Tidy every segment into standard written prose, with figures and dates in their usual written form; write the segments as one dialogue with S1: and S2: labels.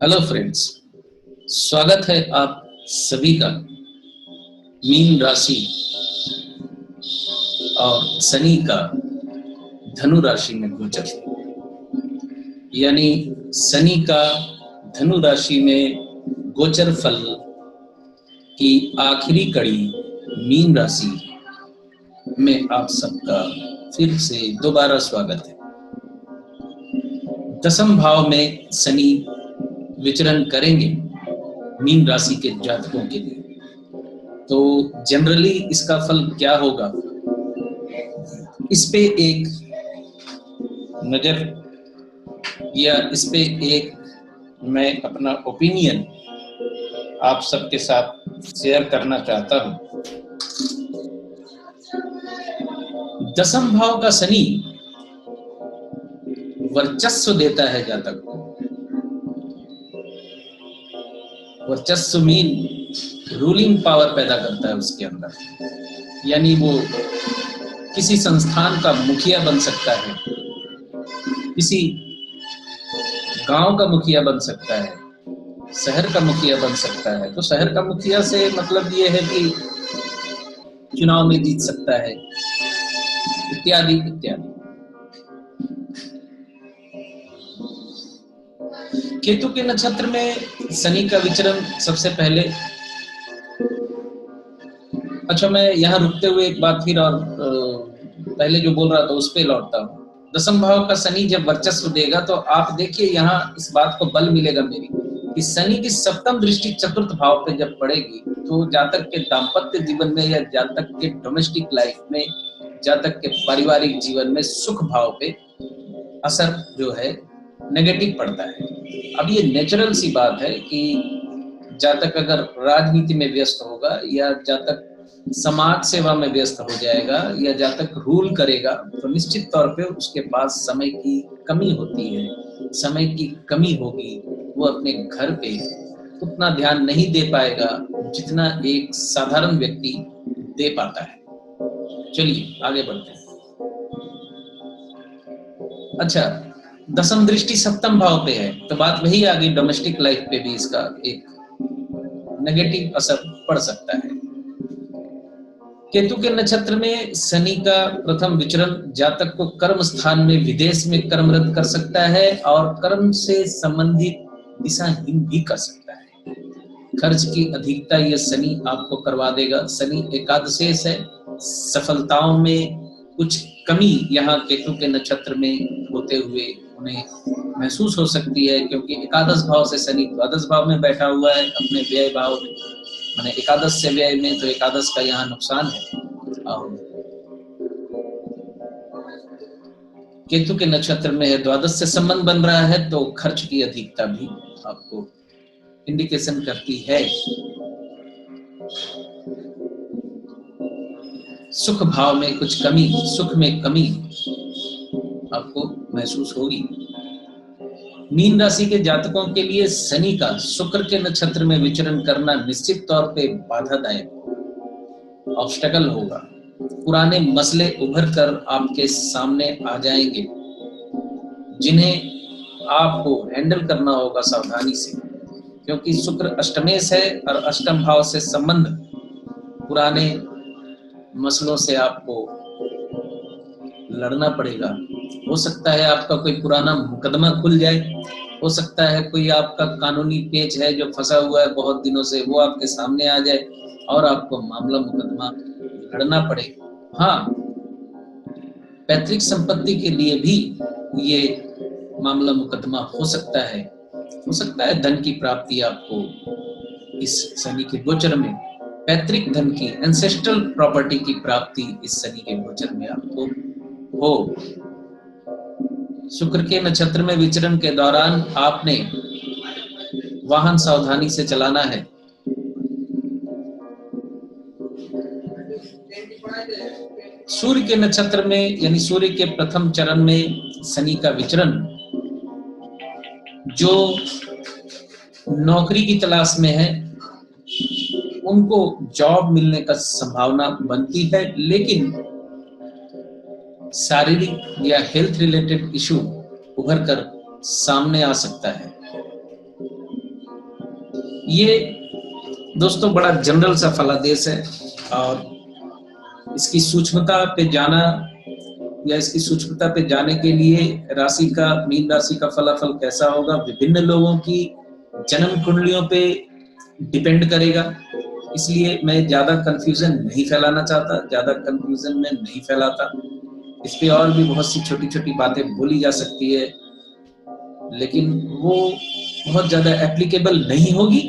S1: Hello friends, स्वागत है आप सभी का मीन राशि और शनि का धनु राशि में गोचर, यानी शनि का धनु राशि में गोचर फल की आखिरी कड़ी मीन राशि में आप सबका फिर से दोबारा स्वागत है। दसम भाव में शनि विचरण करेंगे मीन राशि के जातकों के लिए, तो जनरली इसका फल क्या होगा, इस पे एक नजर या इस पे एक मैं अपना ओपिनियन आप सबके साथ शेयर करना चाहता हूं। दसम भाव का शनि वर्चस्व देता है जातक को। वर्चस्व मीन रूलिंग पावर पैदा करता है उसके अंदर, यानी वो किसी संस्थान का मुखिया बन सकता है, किसी गांव का मुखिया बन सकता है, शहर का मुखिया बन सकता है। तो शहर का मुखिया से मतलब ये है कि चुनाव में जीत सकता है, इत्यादि इत्यादि। केतु के नक्षत्र में शनि का विचरण सबसे पहले, अच्छा मैं यहाँ रुकते हुए एक बात फिर और पहले जो बोल रहा था उस पे लौटता हूँ। दसम भाव का शनि जब वर्चस्व देगा तो आप देखिए यहाँ इस बात को बल मिलेगा मेरी कि शनि की सप्तम दृष्टि चतुर्थ भाव पे जब पड़ेगी तो जातक के दाम्पत्य जीवन में या जातक के डोमेस्टिक लाइफ में, जातक के पारिवारिक जीवन में सुख भाव पे असर जो है नेगेटिव पड़ता है। अब ये नेचुरल सी बात है कि जातक अगर राजनीति में व्यस्त होगा या जातक समाज सेवा में व्यस्त हो जाएगा या जातक रूल करेगा तो निश्चित तौर पे उसके पास समय की कमी होती है, समय की कमी होगी। वो अपने घर पे उतना ध्यान नहीं दे पाएगा जितना एक साधारण व्यक्ति दे पाता है। चलिए आगे बढ़ते हैं। अच्छा, दसम दृष्टि सप्तम भाव पे है तो बात वही आ गई, डोमेस्टिक लाइफ पे भी इसका एक नेगेटिव असर पड़ सकता है। केतु के नक्षत्र में शनि का प्रथम विचरण जातक को कर्म स्थान में विदेश में कर्मरत कर सकता है और कर्म से संबंधित दिशाहीन भी कर सकता है। खर्च की अधिकता यह शनि आपको करवा देगा। शनि एकादशेष है, सफलताओं में कुछ कमी यहाँ केतु के नक्षत्र में होते हुए उन्हें महसूस हो सकती है, क्योंकि एकादश भाव से शनि द्वादश भाव में बैठा हुआ है अपने व्यय भाव में, माने एकादश से व्यय में, तो एकादश का यहाँ नुकसान है। और केतु के नक्षत्र में है, द्वादश से संबंध बन रहा है तो खर्च की अधिकता भी आपको इंडिकेशन करती है। सुख भाव में कुछ कमी, सुख में कमी आपको महसूस होगी। मीन राशि के जातकों के लिए शनि का शुक्र के नक्षत्र में विचरण करना निश्चित तौर पे बाधादायक ऑब्स्टेकल होगा। पुराने मसले उभर कर आपके सामने आ जाएंगे जिन्हें आपको हैंडल करना होगा सावधानी से, क्योंकि शुक्र अष्टमेश है और अष्टम भाव से संबंध पुराने मसलों से आपको लड़ना पड़ेगा। हो सकता है आपका कोई पुराना मुकदमा खुल जाए, हो सकता है कोई आपका कानूनी पेच है जो फंसा हुआ है बहुत दिनों से, वो आपके सामने आ जाए और आपको मामला मुकदमा लड़ना पड़े। हाँ, पैतृक संपत्ति के लिए भी ये मामला मुकदमा हो सकता है। हो सकता है धन की प्राप्ति आपको इस शनि के गोचर में, पैतृक धन की, एंसेस्ट्रल प्रॉपर्टी की प्राप्ति इस शनि के गोचर में आपको हो। शुक्र के नक्षत्र में विचरण के दौरान आपने वाहन सावधानी से चलाना है। सूर्य के नक्षत्र में यानी सूर्य के प्रथम चरण में शनि का विचरण जो नौकरी की तलाश में है उनको जॉब मिलने का संभावना बनती है, लेकिन शारीरिक या हेल्थ रिलेटेड इशू उभर कर सामने आ सकता है। ये दोस्तों बड़ा जनरल सा फलादेश है और इसकी सूक्ष्मता पे जाना या इसकी सूक्ष्मता पे जाने के लिए राशि का, मीन राशि का फलाफल कैसा होगा विभिन्न लोगों की जन्म कुंडलियों पे डिपेंड करेगा। इसलिए मैं ज्यादा कंफ्यूजन नहीं फैलाना चाहता, ज्यादा कंफ्यूजन में नहीं फैलाता। इस पे और भी बहुत सी छोटी छोटी बातें बोली जा सकती है, लेकिन वो बहुत ज्यादा एप्लीकेबल नहीं होगी,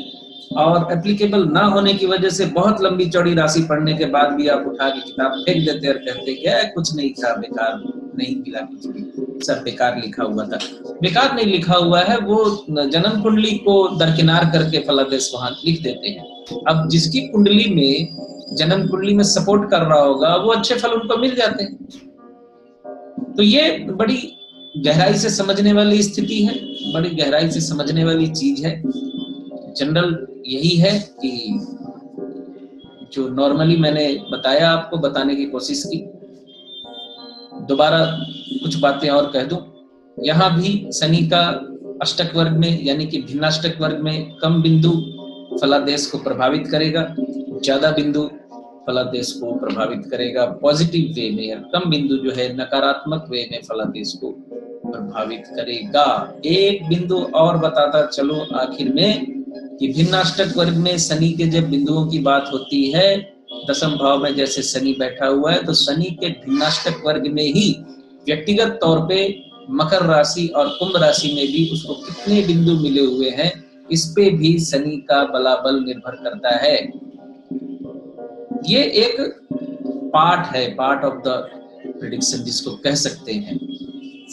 S1: और एप्लीकेबल ना होने की वजह से बहुत लंबी चौड़ी राशि पढ़ने के बाद भी आप उठा के किताब फेंक देते और कहते क्या है, कुछ नहीं था, बेकार नहीं मिला, कुछ भी सब बेकार लिखा हुआ था। बेकार नहीं लिखा हुआ है, वो जन्म कुंडली को दरकिनार करके फलादेश वहां लिख देते हैं। अब जिसकी कुंडली में, जन्म कुंडली में सपोर्ट कर रहा होगा, वो अच्छे फल उनको मिल जाते हैं। तो ये बड़ी गहराई से समझने वाली स्थिति है, बड़ी गहराई से समझने वाली चीज है। जनरल यही है कि जो नॉर्मली मैंने बताया, आपको बताने की कोशिश की। दोबारा कुछ बातें और कह दूं, यहाँ भी शनि का अष्टक वर्ग में यानी कि भिन्नाष्टक वर्ग में कम बिंदु फलादेश को प्रभावित करेगा, ज्यादा बिंदु फलादेश को प्रभावित करेगा पॉजिटिव वे में। कम बिंदु जो है नकारात्मक वे में फलादेश को प्रभावित करेगा। एक बिंदु और बताता चलो आखिर में कि भिन्नाष्टक वर्ग में शनि के जब बिंदुओं की बात होती है, दसम भाव में जैसे शनि बैठा हुआ है, तो शनि के भिन्नाष्टक वर्ग में ही व्यक्तिगत तौर पे मकर राशि और कुंभ राशि में भी उसको कितने बिंदु मिले हुए हैं, इस पे भी शनि का बलाबल निर्भर करता है। ये एक पार्ट है, पार्ट ऑफ द प्रेडिक्शन जिसको कह सकते हैं।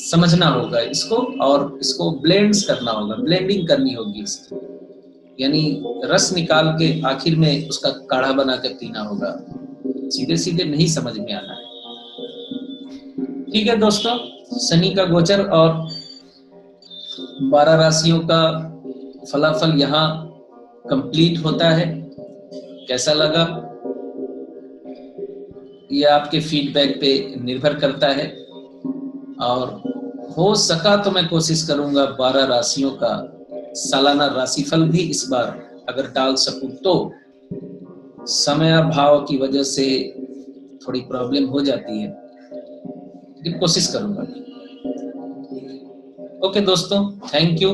S1: समझना होगा इसको और इसको ब्लेंड्स करना होगा, ब्लेंडिंग करनी होगी इसकी, यानी रस निकाल के आखिर में उसका काढ़ा बना कर पीना होगा, सीधे सीधे नहीं समझ में आना है। ठीक है दोस्तों, शनि का गोचर और 12 राशियों का फलाफल यहाँ कंप्लीट होता है। कैसा लगा ये आपके फीडबैक पे निर्भर करता है, और हो सका तो मैं कोशिश करूंगा 12 राशियों का सालाना राशिफल भी इस बार अगर डाल सकूं तो। समय अभाव की वजह से थोड़ी प्रॉब्लम हो जाती है, लेकिन कोशिश करूंगा। ओके दोस्तों, थैंक यू।